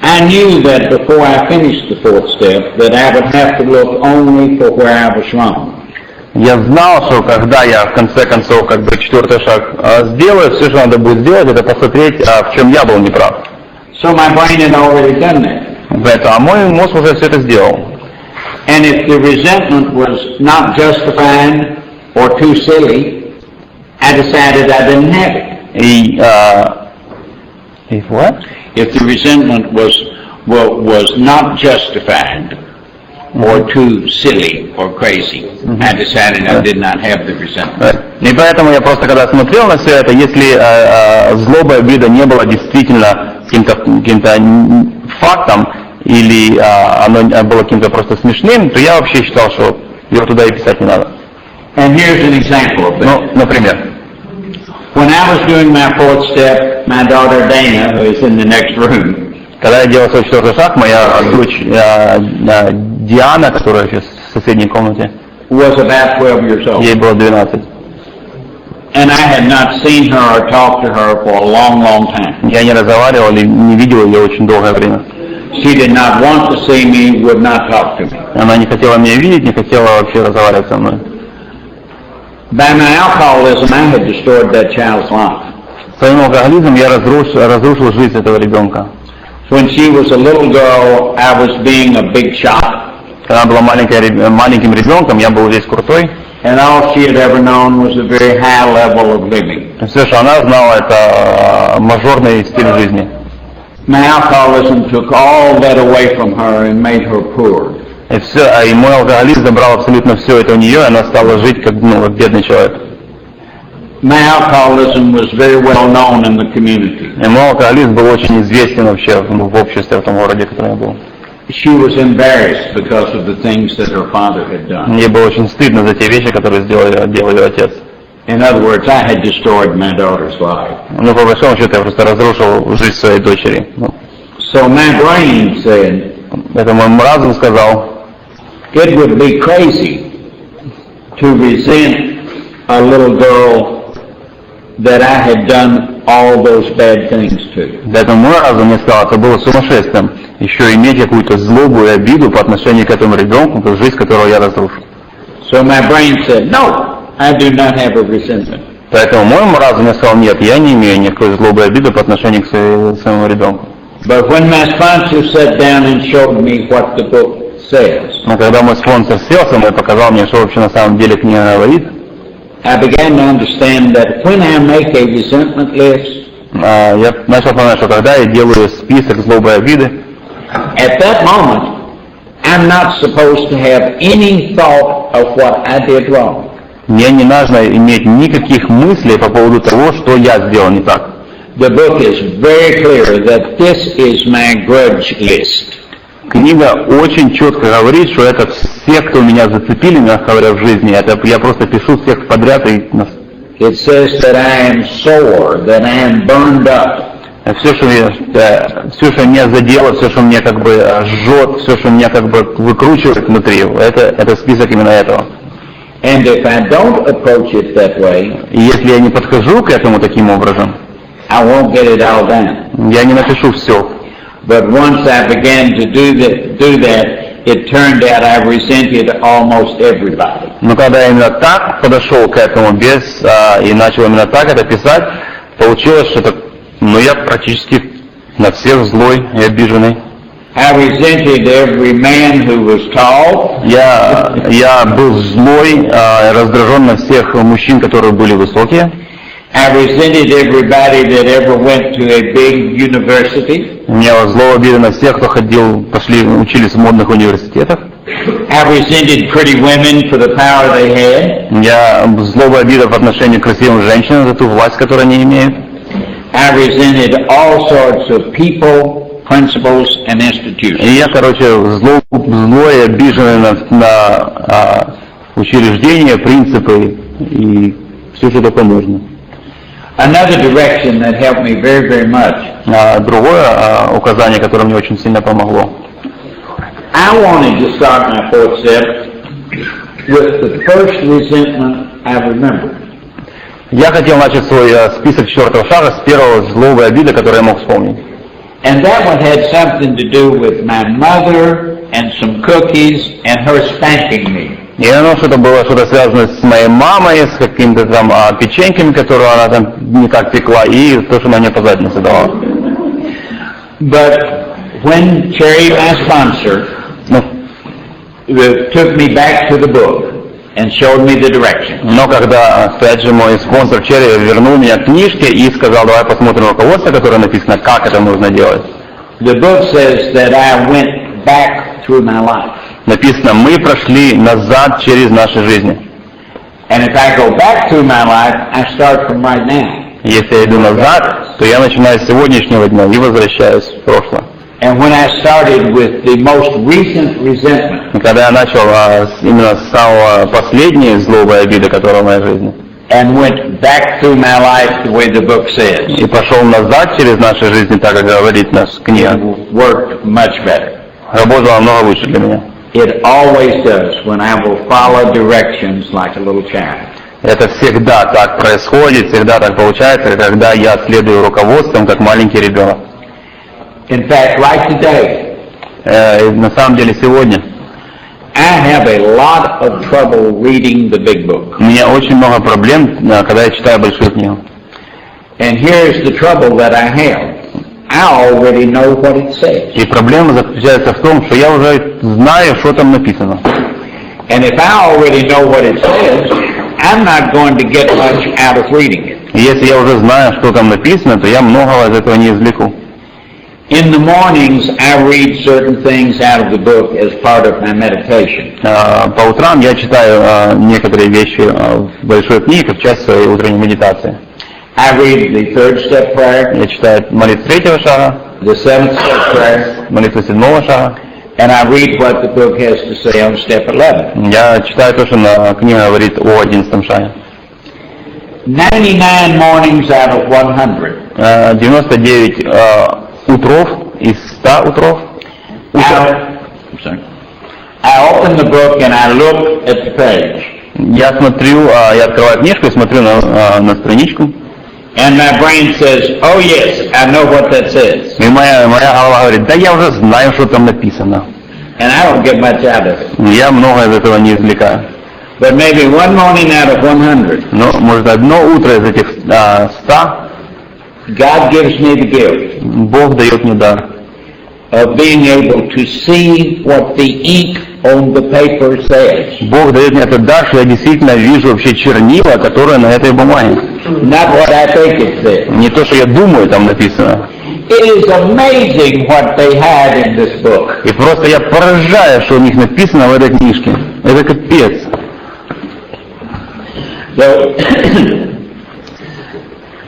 I knew that before I finished the fourth step that I would have to look only for where I was wrong. Я знал, что когда я в конце концов как бы четвертый шаг сделаю, все, что надо будет сделать, это посмотреть, в чем я был неправ. So my brain had already done that. А мой мозг уже все это сделал. And if the resentment was not justified or too silly, I decided I didn't have it. If what? If the resentment was not justified or too silly or crazy, I decided I did not have the resentment. И поэтому я просто когда смотрел на все это, если злоба и обида не было действительно каким-то фактом, или оно было каким-то просто смешным, то я вообще считал, что его туда и писать не надо. And here's an example of that. Ну, например. When I was doing my fourth step, my daughter Dana, who is in the next room, Когда я делал свой четвертый шаг, моя дочь Диана, которая сейчас в соседней комнате, was about 12 years old. ей было 12. And I had not seen her or talked to her for a long, long time. Я не разговаривал и не видел ее очень долгое время. She did not want to see me, would not talk to me. Она не хотела меня видеть, не хотела вообще разговаривать со мной. By my alcoholism, I had destroyed that child's life. Своим алкоголизмом я разрушил жизнь этого ребенка. When she was a little girl, I was being a big shot. Когда она была маленьким ребенком, я был весь крутой. And all she had ever known was a very high level of living. Все, что она знала, это мажорный стиль жизни. My alcoholism took all that away from her and made her poor. И мой алкоголизм забрал абсолютно все это у нее, и она стала жить как бедный человек. My alcoholism was very well known in the community. И мой алкоголизм был очень известен вообще в обществе, в том городе, в котором я был. She was embarrassed because of the things that her father had done. Мне было очень стыдно за те вещи, которые делал ее отец. In other words, I had destroyed my daughter's life. Ну, по большому счету, я просто разрушил жизнь своей дочери. So my brain said, Это мой разум сказал, it would be crazy to resent a little girl that I had done all those bad things to. это мой разум мне сказал, это было сумасшествием. Еще иметь какую-то злобу и обиду по отношению к этому ребенку, жизнь которого я разрушил. So my brain said, no, I do not have a resentment. Поэтому мой разум мне сказал, нет, я не имею никакой злобы и обиды по отношению к своему ребенку. But when my sponsor sat down and showed me what the book says, Но когда мой спонсор сел со мной и показал мне, что вообще на самом деле книга говорит, I began to understand that when I make a resentment list, я начал понимать, что когда я делаю список злобы и обиды, at that moment, I'm not supposed to have any thought of what I did wrong. мне не нужно иметь никаких мыслей по поводу того, что я сделал не так. The book is very clear that this is my grudge list. Книга очень четко говорит, что это все, кто меня зацепили, мягко говоря, в жизни. Это я просто пишу всех подряд и It says that I am sore, that I am burned up. все, что меня задело, все, что меня как бы жжет, все, что меня как бы выкручивает внутри, это список именно этого. And if I don't approach it that way, И если я не подхожу к этому таким образом, I won't get it all done. я не напишу все. But once I began to do that, it turned out I resented almost everybody. Но когда я именно так подошел к этому и начал именно так это писать, получилось, что я практически на всех злой и обиженный. I resented every man who was tall. Я был злой, раздражен на всех мужчин, которые были высокие. I resented everybody that ever went to a big university. У меня зло обида на всех, кто учились в модных университетах. I resented pretty women for the power they had. Я злоба обида по отношению к красивым женщинам за ту власть, которую они имеют. I resented all sorts of people, principles, and institutions. И я, злой, обиженный на учреждения, принципы и все, что только можно. Another direction that helped me very, very much. Другое указание, которое мне очень сильно помогло. I wanted to start my fourth step with the first resentment I remembered. Я хотел начать свой список четвертого шага с первого злобы обиды, который я мог вспомнить. And that one had something to do with my mother and some cookies and her spanking me. И оно было связано с моей мамой, с какими-то там печеньками, которые она там не так пекла, и то, что она мне по заднице давала. But when Cherry, my sponsor, took me back to the book and showed me the direction. Но когда, опять же, мой спонсор Черри вернул меня к книжке и сказал, давай посмотрим руководство, которое написано, как это нужно делать. The book says that I went back through my life. Написано, мы прошли назад через наши жизни. And if I go back through my life, I start from right now. Если я иду назад, то я начинаю с сегодняшнего дня и возвращаюсь в прошлое. And when I started with the most recent resentment, когда я начал именно с самого последней злобой обиды, которая в моей жизни, and went back through my life the way the book says, и пошел назад через наши жизни, так как говорит наша книга, it worked much better. Работало намного лучше для меня. It always does when I will follow directions like a little child. Это всегда так происходит, всегда так получается, когда я следую руководствам, как маленький ребенок. In fact, right today, на самом деле сегодня I have a lot of trouble reading the big book. у меня очень много проблем, когда я читаю большую книгу. And here's the trouble that I have. I already know what it says. И проблема заключается в том, что я уже знаю, что там написано. And if I already know what it says, I'm not going to get much out of reading it. И если я уже знаю, что там написано, то я многого из этого не извлеку. In the mornings, I read certain things out of the book as part of my meditation. По утрам я читаю некоторые вещи в большой книге, как часть своей утренней медитации. I read the third step prayer, Я читаю молитву третьего шага, the seventh step prayer, молитву седьмого шага. and I read what the book has to say on step 11. Я читаю то, что книга говорит о 11 шаге. 99 mornings out of 100. 99 утров из 100 утров. I open the book and I look at the page. Я открываю книжку и смотрю на страничку. And my brain says, oh yes, I know what that says. И моя голова говорит, да я уже знаю, что там написано. And I don't get much out of it. Я много из этого не извлекаю. But maybe one morning out of 100, Но, может, одно утро из этих 100 God gives me the gift Бог дает мне дар of being able to see what the ink on the paper says. Бог дает мне этот дар, что я действительно вижу вообще чернила, которые на этой бумаге. Not what I think it says. Не то, что я думаю, там написано. It is amazing what they had in this book. И просто я поражаюсь, что у них написано в этой книжке. Это капец. So,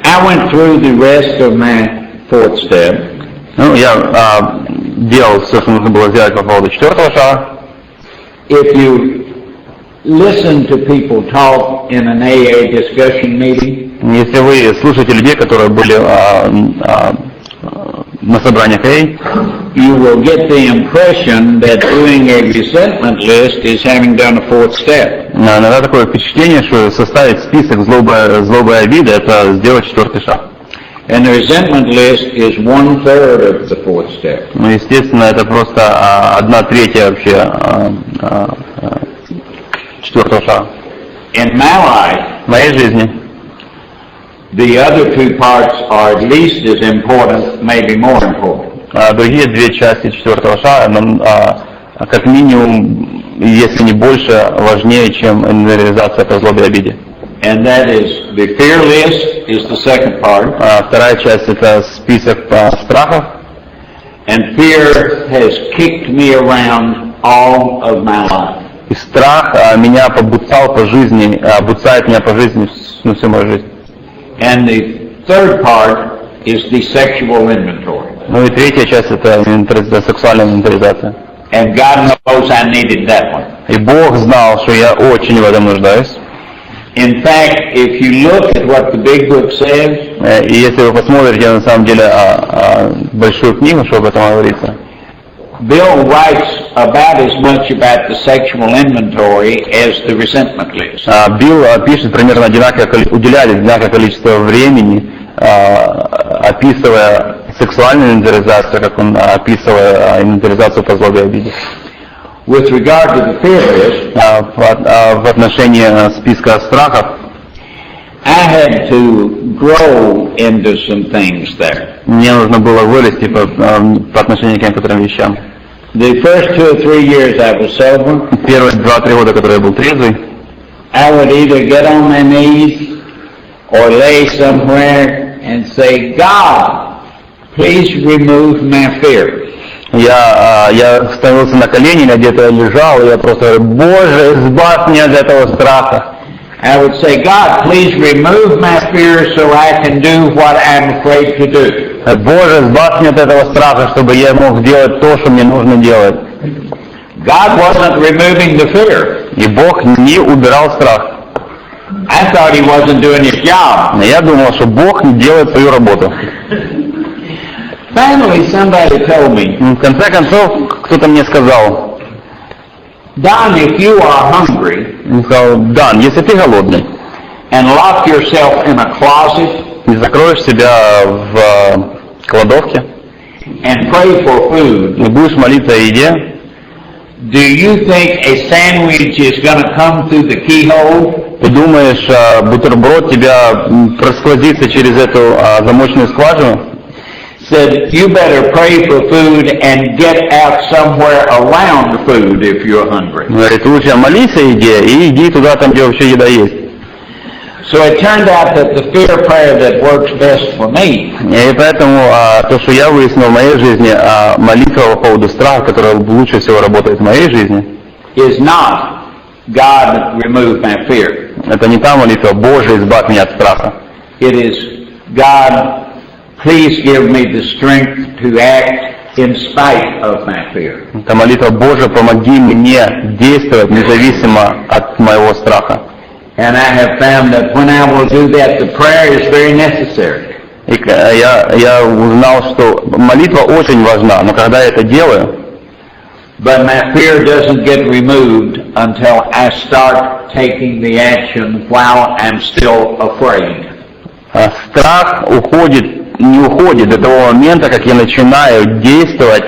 I went through the rest of my fourth step. Ну, я делал все, что нужно было сделать по поводу четвертого шага. If you listen to people talk in an AA discussion meeting, Если вы слушаете людей, которые были на собраниях AA, you will get the impression that doing a resentment list is having done a fourth step. иногда такое впечатление, что составить список злобы и обиды — это сделать четвертый шаг. And the resentment list is 1/3 of the fourth step. Ну, естественно, это просто 1/3 вообще четвертого шага. In my life, В моей жизни the other two parts are at least as important, maybe more important. другие две части четвертого шага, как минимум, если не больше, важнее, чем реализация по злобе и обиде. And that is, the fear list is the second part. Вторая часть — это список страхов. And fear has kicked me around all of my life. И страх меня побуцал по жизни, буцает меня по жизни всю мою жизнь. And the third part is the sexual inventory. Ну и третья часть — это сексуальная инвентаризация. And God knows I needed that one. И Бог знал, что я очень в этом нуждаюсь. In fact, if you look at what the big book says, И если вы посмотрите на самом деле большую книгу, что об этом говорится, Bill writes about as much about the sexual inventory as the resentment list. Билл пишет примерно уделяет одинаковое количество времени, описывая сексуальную инвентаризацию, как он описывая инвентаризацию по злобе и обиде. With regard to the fear list, В отношении списка страхов, I had to grow into some things there. мне нужно было вырасти по отношению к некоторым вещам. The first 2 or 3 years I was sober, Первые 2-3 года, когда я был трезвый, I would either get on my knees or lay somewhere and say, God, please remove my fear. я становился на колени, или где-то лежал, и я просто говорю: Боже, избавь меня от этого страха. I would say, God, please remove my fear so I can do what I'm afraid to do. Боже, избавь меня от этого страха, чтобы я мог делать то, что мне нужно делать. God wasn't removing the fear. И Бог не убирал страх. I thought He wasn't doing His job. Но я думал, что Бог не делает свою работу. Finally, somebody told me, В конце концов, кто-то мне сказал, Don, if you are hungry Дан, если ты голодный, and lock yourself in a closet и закроешь себя в кладовке, and pray for food, и будешь молиться о еде, do you think a sandwich is going to come through the keyhole? ты думаешь, бутерброд тебя просквозится через эту замочную скважину? Said, you better pray for food and get out somewhere around food if you're hungry. Говорит, лучше молись о еде и иди туда, там, где вообще еда есть. So it turned out that the fear prayer that works best for me И поэтому то, что я выяснил в моей жизни, молитва по поводу страха, которая лучше всего работает в моей жизни, is not, God, remove my fear. это не та молитва: Боже, избавь меня от страха. It is, God, please give me the strength to act in spite of my fear. Это молитва: Боже, помоги мне действовать независимо от моего страха. And I have found that when I will do that, the prayer is very necessary. И я узнал, что молитва очень важна, но когда я это делаю, But my fear doesn't get removed until I start taking the action while I'm still afraid. страх не уходит до того момента, как я начинаю действовать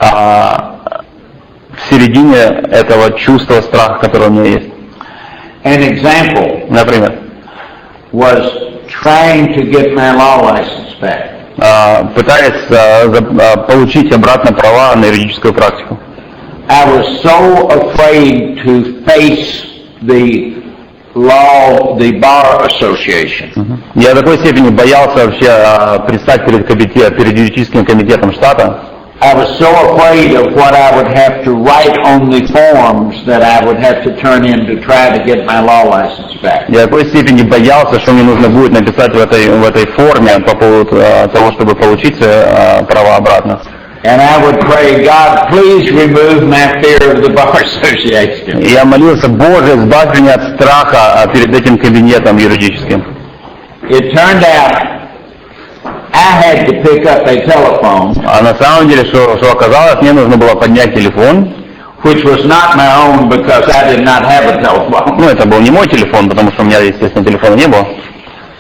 в середине этого чувства страха, которое у меня есть. An example Например, was trying to get my law license back. пытаясь получить обратно права на юридическую практику. I was so afraid to face the Bar Association. Я до такой степени боялся вообще предстать перед юридическим комитетом штата. I was so afraid of what I would have to write on the forms that I would have to turn in to try to get my law license back. Я до такой степени боялся, что мне нужно будет написать в этой форме по поводу того, чтобы получить права обратно. And I would pray, God, please remove my fear of the Bar Association. И я молился: Боже, избавь меня от страха перед этим кабинетом юридическим. It turned out I had to pick up a telephone, А на самом деле, что оказалось, мне нужно было поднять телефон. which was not my own because I did not have a telephone, Ну, это был не мой телефон, потому что у меня, естественно, телефона не было.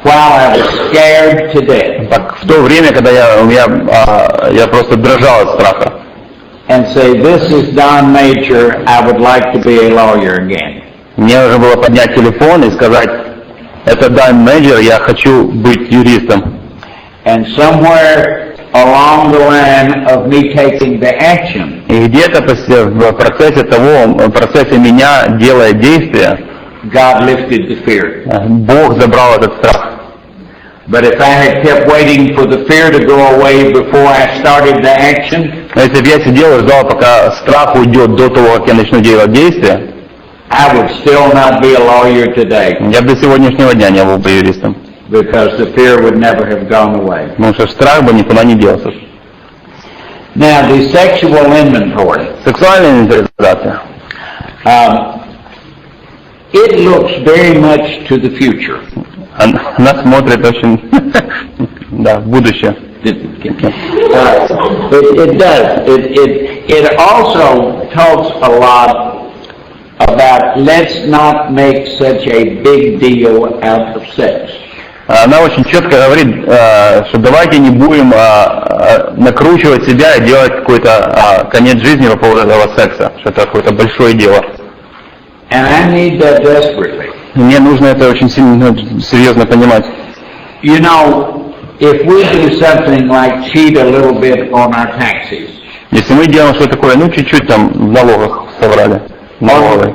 while I was scared to death, Так, в то время, когда я просто дрожал от страха. and say, this is Don Major, I would like to be a lawyer again. Мне нужно было поднять телефон и сказать: это Дан Мэджер, я хочу быть юристом. And somewhere along the line of me taking the action, И где-то в процессе меня делая действия, God lifted the fear. Бог забрал этот страх. But if I had kept waiting for the fear to go away before I started the action, Но если бы я сидел и ждал, пока страх уйдет до того, как я начну делать действия, I would still not be a lawyer today я бы до сегодняшнего дня не был бы юристом. because the fear would never have gone away. Потому что страх бы никуда не делся. Now, the sexual inventory. Сексуальная инвентаризация. It looks very much to the future. Она смотрит очень да, в будущее. It does. It also talks a lot about let's not make such a big deal out of sex. Она очень четко говорит, что давайте не будем накручивать себя и делать какой-то конец жизни по поводу этого секса, что это какое-то большое дело. And I need that desperately. Мне нужно это очень сильно, серьезно понимать. You know, if we do something like cheat a little bit on our taxes, Если мы делаем что-то такое, ну чуть-чуть там в налогах соврали, налоговой.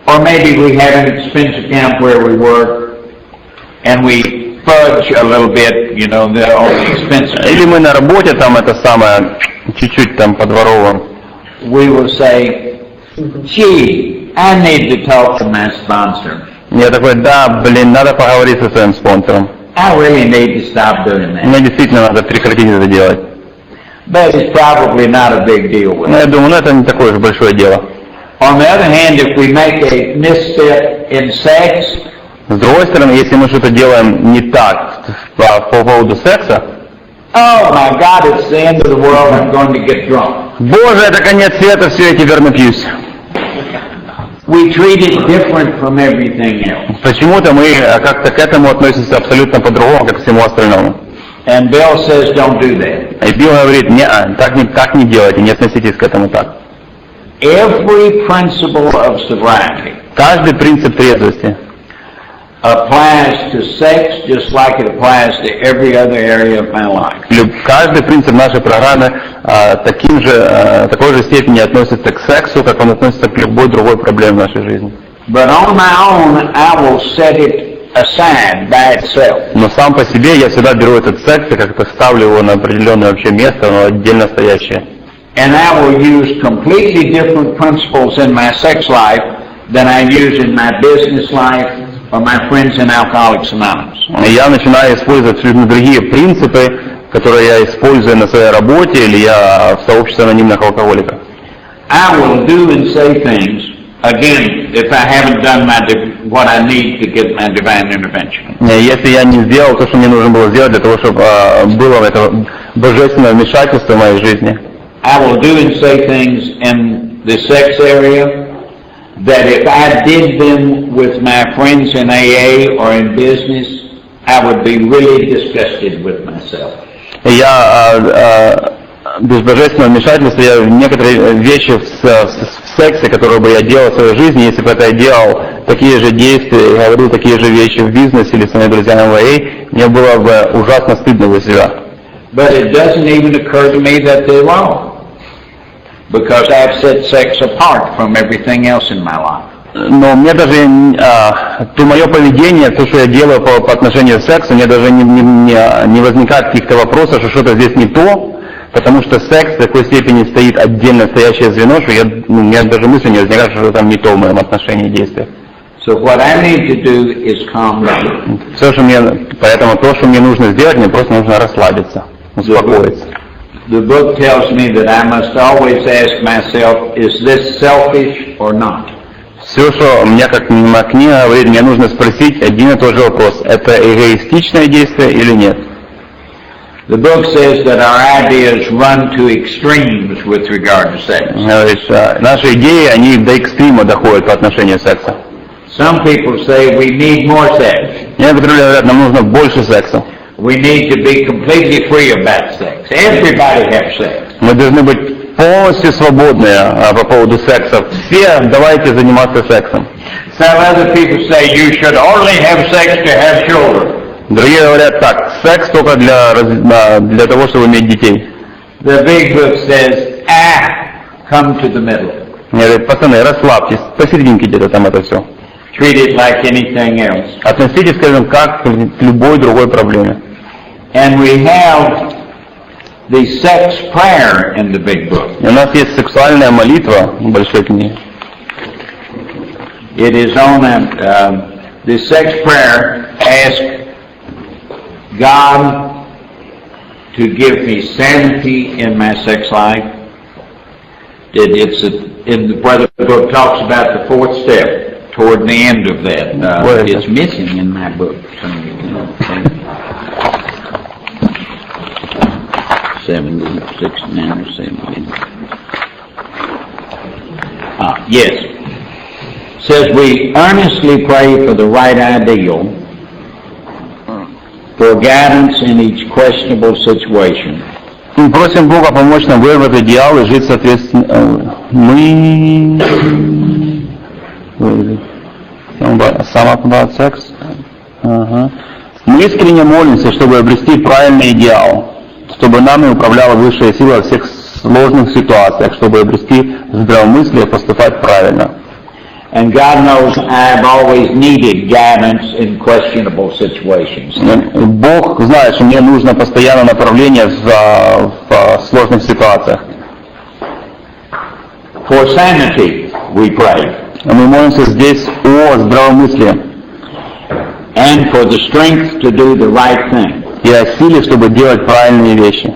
or maybe we have an expense account where we work and we fudge a little bit, you know, all the expenses. Или мы на работе там это самое, чуть-чуть там подворовываем. We will say, gee, I need to talk to my sponsor. Я такой, да, блин, надо поговорить со своим спонсором. I really need to stop doing that. Мне действительно надо прекратить это делать. But it's probably not a big deal with Но it. я думаю, ну это не такое уж большое дело. On the other hand, if we make a misstep in sex, С другой стороны, если мы что-то делаем не так по поводу секса, oh my God, it's the end of the world, I'm going to get drunk. Боже, это конец света, все, я теперь напьюсь. We treat it different from everything else. Почему-то мы как-то к этому относимся абсолютно по-другому, как к всему остальному. And Bill says, don't do that. И Билл говорит, не, так не делайте, не относитесь к этому так. Every principle of sobriety Каждый принцип трезвости applies to sex just like it applies to every other area of my life. Каждый принцип нашей программы такой же степени относится к сексу, как он относится к любой другой проблеме в нашей жизни. But on my own, I will set it aside by itself. Но сам по себе я всегда беру этот секс и как-то ставлю его на определенное вообще место, но отдельно стоящее. And I will use completely different principles in my sex life than I use in my business life or my friends in Alcoholics Anonymous. Я начинаю использовать абсолютно другие принципы, которые я использую на своей работе или я в сообществе анонимных алкоголиков. I will do and say things, again, if I haven't done what I need to get my divine intervention. Если я не сделал то, что мне нужно было сделать для того, чтобы было это божественное вмешательство в моей жизни, I will do and say things in the sex area that if I did them with my friends in AA or in business, I would be really disgusted with myself. Я без божественного вмешательства, я некоторые вещи в сексе, которые бы я делал в своей жизни, если бы это я делал такие же действия, говорил такие же вещи в бизнесе или с моими друзьями в AA, мне было бы ужасно стыдно за себя. But it doesn't even occur to me that they're wrong, because I've set sex apart from everything else in my life. Но мне даже то мое поведение, то, что я делаю по отношению к сексу, мне даже не возникает каких-то вопросов, что что-то здесь не то, потому что секс в такой степени стоит отдельно стоящее звено, что у меня даже мысли не возникает, что там не то в моем отношении действия. So what I need to do is calm down. Поэтому то, что мне нужно сделать, мне просто нужно расслабиться, успокоиться. The book tells me that I must always ask myself, is this selfish or not? Все, что мне, как моя книга говорит, мне нужно спросить один и тот же вопрос. Это эгоистичное действие или нет? The book says that our ideas run to extremes with regard to sex. Говорит, наши идеи, они до экстрима доходят по отношению к сексу. Some people say we need more sex. Некоторые говорят, нам нужно больше секса. We need to be completely free about sex. Everybody has sex. Мы должны быть полностью свободны по поводу секса. Все давайте заниматься сексом. Some other people say you should only have sex to have children. Другие говорят так, секс только для того, чтобы иметь детей. The big book says, come to the middle. Мне говорят, пацаны, расслабьтесь, посерединке где-то там это все. Treat it like anything else. Относитесь, скажем, как к любой другой проблеме. And we have the sex prayer in the big book. И у нас есть сексуальная молитва в большой книге. It is on the sex prayer. Ask God to give me sanity in my sex life. Where the book talks about the fourth step toward the end of that. It's missing in my book. 69 or 70. Yes. It says we earnestly pray for the right ideal, for guidance in each questionable situation. Мы просим Бога помочь нам выбрать идеал и жить соответственно. Мы искренне молимся, чтобы обрести правильный идеал, чтобы нами управляла высшая сила во всех сложных ситуациях, чтобы обрести здравомыслие и поступать правильно. And God knows I've always needed guidance in questionable situations. Бог знает, что мне нужно постоянно направление в сложных ситуациях. For sanity, we pray. Мы молимся здесь о здравомыслии. And for the strength to do the right thing. И о силе, чтобы делать правильные вещи.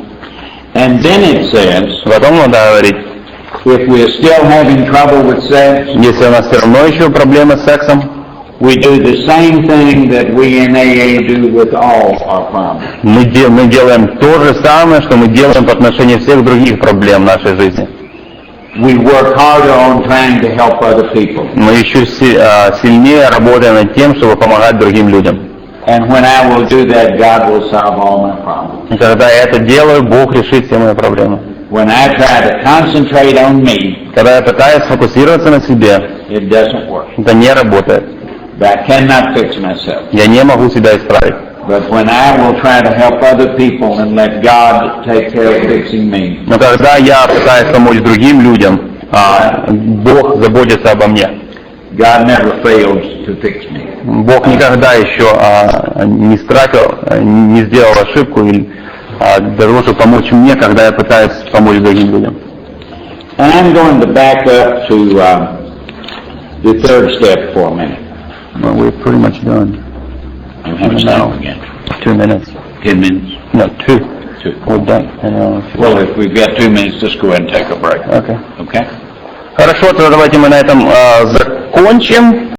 And then it says, Потом надо говорить, if we are still having trouble with sex, если у нас все равно еще проблемы с сексом, we do the same thing that we in AA do with all our problems. мы делаем то же самое, что мы делаем по отношению всех других проблем в нашей жизни. We work harder on trying to help other people. Мы еще сильнее работаем над тем, чтобы помогать другим людям. And when I will do that, God will solve all my problems. И когда я это делаю, Бог решит все мои проблемы. When I try to concentrate on me, Когда я пытаюсь сфокусироваться на себе, it doesn't work. это не работает. I cannot fix myself. Я не могу себя исправить. But when I will try to help other people and let God take care of fixing me, Но когда я пытаюсь помочь другим людям, Бог заботится обо мне. God never fails to fix me. Бог никогда еще не сделал ошибку для того, чтобы помочь мне, когда я пытаюсь помочь другим людям. And I'm going to back up to the third step for a minute. Well, we're pretty much done. I'm having time again. 2 minutes. 10 minutes. No, 2. 2. We're done. Well, if we've got 2 minutes, let's go ahead and take a break. Okay. Okay? Хорошо, тогда давайте мы на этом закончим.